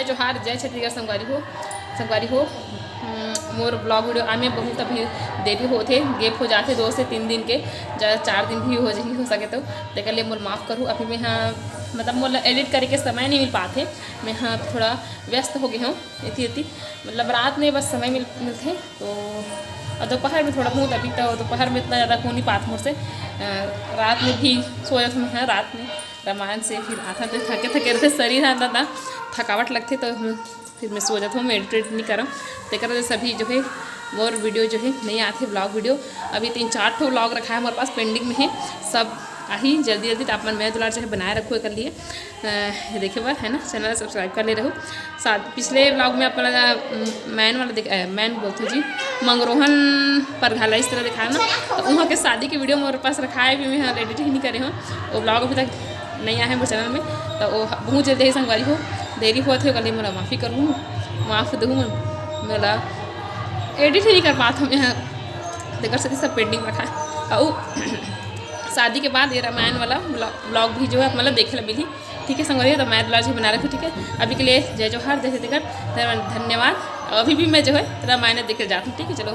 जोहार जय छत्तीसगढ़ संगवारी हो मोर ब्लॉग वीडियो आने बहुत अभी देरी होते गेप हो जाते 2 से 3 दिन के ज़्यादा 4 दिन भी हो सके तो लेकिन लिए मोर माफ़ करूँ। अभी मैं हाँ मतलब मोर एडिट करे के समय नहीं मिल पाते, मैं हाँ थोड़ा व्यस्त हो गई हूँ इतनी मतलब रात में बस समय मिलते तो और दोपहर में थोड़ा बहुत अभी तो दोपहर में इतना ज़्यादा हो नहीं पाता मुझसे। रात में भी सो जाता मैं रात में रामायण से फिर आता तो थके रहते शरीर आता था थकावट लगती तो फिर मैं सो जाता हूँ, मैं एडिट नहीं करा तो वजह सभी जो है मोर वीडियो जो है नहीं आते ब्लॉग वीडियो। अभी 3-4 ठो ब्लॉग रखा है हमारे पास पेंडिंग में है, सब आई जल्दी तो आप मन मैं दुलार चाहे बनाए रखो कर लिए देखे बार है ना, चैनल सब्सक्राइब कर ले रहो। साथ पिछले ब्लॉग में अपना मैन वाला मैन बोलते जी मंगरोहन पर घाला इस तरह दिखाया ना, तो वहाँ के शादी के वीडियो मेरे पास रखा है भी मैं एडिट ही नहीं करे हूँ, वो ब्लॉग अभी तक नहीं आया है मेरे चैनल में तो वो बहुत जल्दी ही संगवारी हो देरी हुआ थे कल मेरा माफ़ी करूँ माफ़ दूँ मेरा एडिट ही नहीं कर पाता हूँ यहाँ देकर सकती सब पेंडिंग रखा है। और शादी के बाद ये रामायण वाला ब्लॉग भी जो है मतलब देखे मिली ठीक है संगवारी तो मैं ब्लॉग बना रखी ठीक है। अभी के लिए जय जोहार जय छत्तीसगढ़ धन्यवाद। अभी भी मैं जो है रामायण देखे जाती हूँ ठीक है। चलो